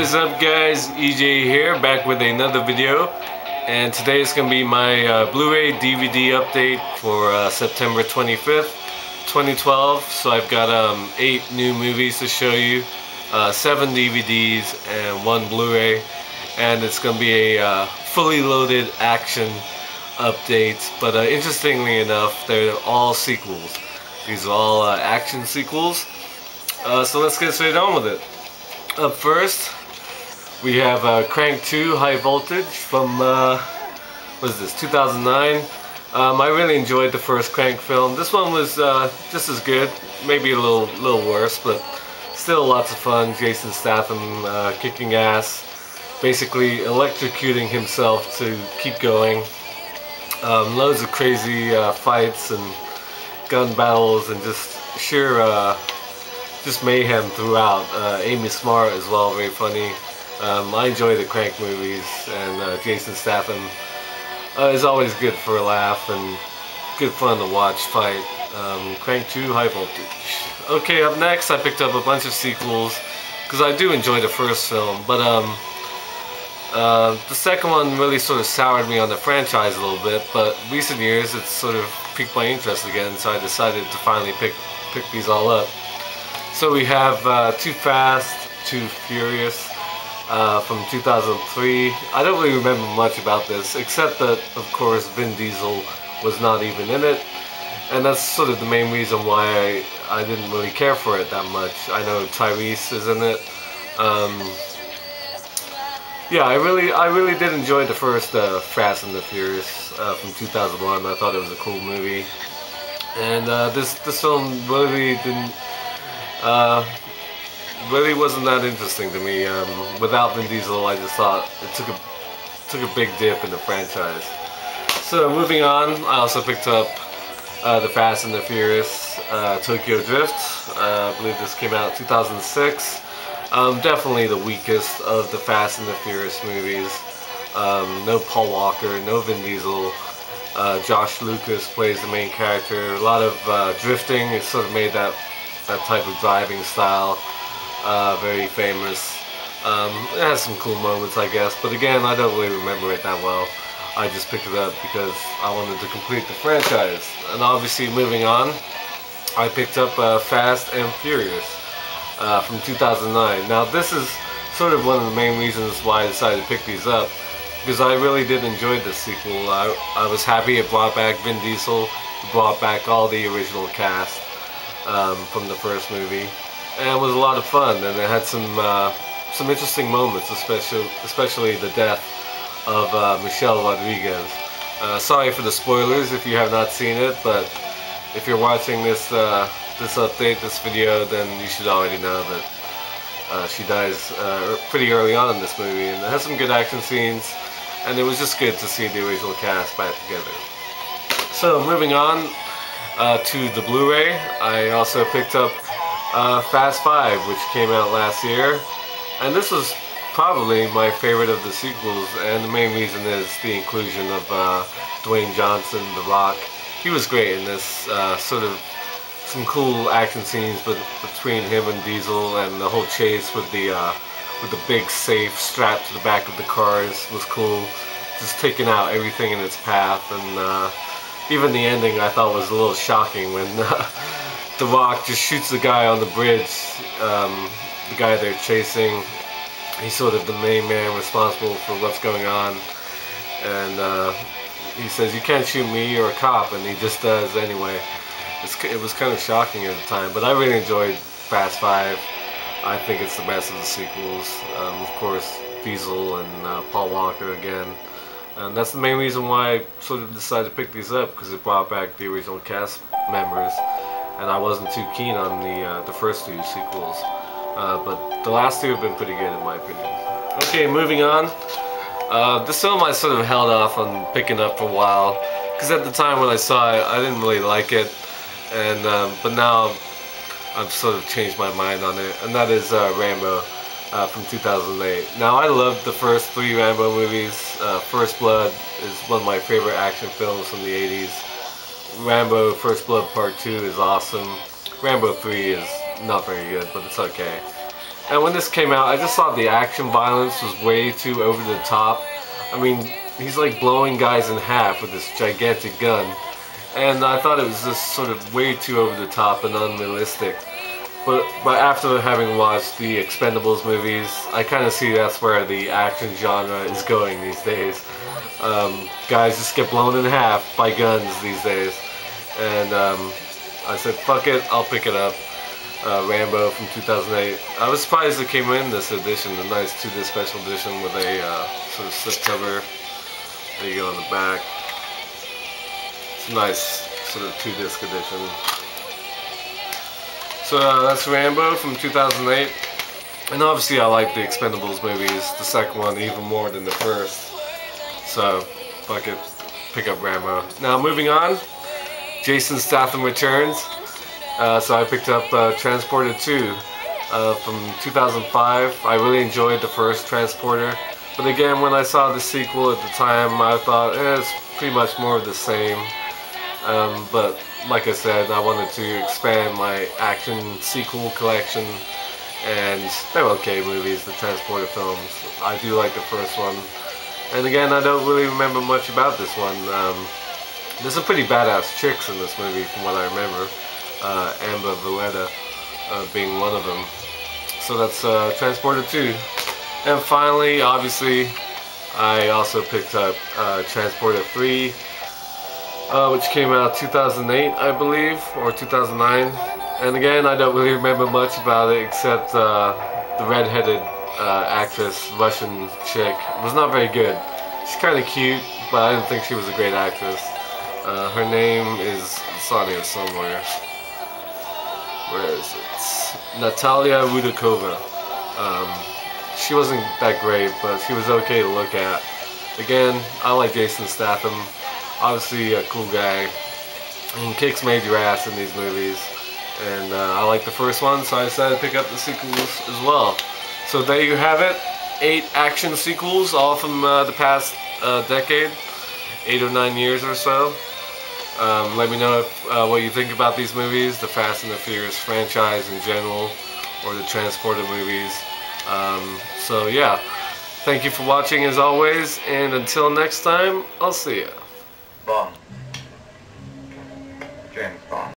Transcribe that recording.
is up, guys? EJ here, back with another video, and today is going to be my Blu-ray DVD update for September 25th 2012. So I've got 8 new movies to show you, 7 DVDs and 1 Blu-ray, and it's going to be a fully loaded action update. But interestingly enough, they're all sequels. These are all action sequels. So let's get straight on with it. Up first, we have Crank 2 High Voltage from, what is this, 2009. I really enjoyed the first Crank film. This one was just as good, maybe a little worse, but still lots of fun. Jason Statham kicking ass, basically electrocuting himself to keep going. Loads of crazy fights and gun battles and just sheer just mayhem throughout. Amy Smart as well, very funny. I enjoy the Crank movies, and Jason Statham is always good for a laugh and good fun to watch fight. Crank 2 High Voltage. Okay, up next I picked up a bunch of sequels because I do enjoy the first film, but the second one really sort of soured me on the franchise a little bit, but recent years it's sort of piqued my interest again, so I decided to finally pick these all up. So we have Too Fast, Too Furious from 2003. I don't really remember much about this, except that, of course, Vin Diesel was not even in it. And that's sort of the main reason why I didn't really care for it that much. I know Tyrese is in it. Yeah, I really did enjoy the first Fast and the Furious from 2001. I thought it was a cool movie. And this film really wasn't that interesting to me. Without Vin Diesel, I just thought it took a big dip in the franchise. So moving on, I also picked up the Fast and the Furious Tokyo Drift. I believe this came out in 2006. Definitely the weakest of the Fast and the Furious movies. No Paul Walker, no Vin Diesel. Josh Lucas plays the main character. A lot of drifting. It sort of made that type of driving style very famous. It has some cool moments, I guess, but again, I don't really remember it that well. I just picked it up because I wanted to complete the franchise. And obviously, moving on, I picked up Fast and Furious from 2009. Now, this is sort of one of the main reasons why I decided to pick these up, because I really did enjoy this sequel. I was happy it brought back Vin Diesel, it brought back all the original cast from the first movie, and it was a lot of fun, and it had some interesting moments, especially the death of Michelle Rodriguez. Sorry for the spoilers if you have not seen it, but if you're watching this update, this video, then you should already know that she dies pretty early on in this movie, and it has some good action scenes, and it was just good to see the original cast back together. So moving on to the Blu-ray, I also picked up Fast 5, which came out last year, and this was probably my favorite of the sequels, and the main reason is the inclusion of Dwayne Johnson, The Rock. He was great in this. Sort of some cool action scenes between him and Diesel, and the whole chase with the big safe strapped to the back of the cars was cool. Just taking out everything in its path, and even the ending I thought was a little shocking when The Rock just shoots the guy on the bridge, the guy they're chasing. He's sort of the main man responsible for what's going on, and he says, "You can't shoot me, you're a cop," and he just does anyway. It was kind of shocking at the time, but I really enjoyed Fast 5. I think it's the best of the sequels. Of course, Diesel and Paul Walker again. And that's the main reason why I sort of decided to pick these up, because it brought back the original cast members, and I wasn't too keen on the first 2 sequels. But the last 2 have been pretty good in my opinion. Okay, moving on. This film I sort of held off on picking up for a while, because at the time when I saw it, I didn't really like it, and but now I've sort of changed my mind on it, and that is Rambo from 2008. Now, I loved the first 3 Rambo movies. First Blood is one of my favorite action films from the 80s. Rambo First Blood Part 2 is awesome. Rambo 3 is not very good, but it's okay. And when this came out, I just thought the action violence was way too over the top. I mean, he's like blowing guys in half with this gigantic gun. And I thought it was just sort of way too over the top and unrealistic. But after having watched the Expendables movies, I kind of see that's where the action genre is going these days. Guys just get blown in half by guns these days. And I said, fuck it, I'll pick it up. Rambo from 2008. I was surprised it came in this edition, a nice 2-disc special edition with a sort of slipcover. There you go on the back. It's a nice sort of 2-disc edition. So that's Rambo from 2008. And obviously I like the Expendables movies, the second one even more than the first. So, fuck it, pick up Rambo. Now moving on, Jason Statham returns. So I picked up Transporter 2 from 2005. I really enjoyed the first Transporter. But again, when I saw the sequel at the time, I thought it's pretty much more of the same. But like I said, I wanted to expand my action sequel collection. And they're okay movies, the Transporter films. I do like the first one. And again, I don't really remember much about this one. There's some pretty badass chicks in this movie from what I remember. Amber Valletta being one of them. So that's Transporter 2. And finally, obviously, I also picked up Transporter 3, which came out 2008, I believe, or 2009. And again, I don't really remember much about it except the red-headed actress, Russian chick, was not very good. She's kind of cute, but I didn't think she was a great actress. Her name is, it's on here somewhere. Where is it? Natalia Rudakova. She wasn't that great, but she was okay to look at. Again, I like Jason Statham. Obviously a cool guy. And kicks major ass in these movies. And I like the first one, so I decided to pick up the sequels as well. So there you have it. 8 action sequels, all from the past decade. 8 or 9 years or so. Let me know what you think about these movies, the Fast and the Furious franchise in general, or the Transporter movies. So yeah, thank you for watching as always, and until next time, I'll see ya. Bond. James Bond.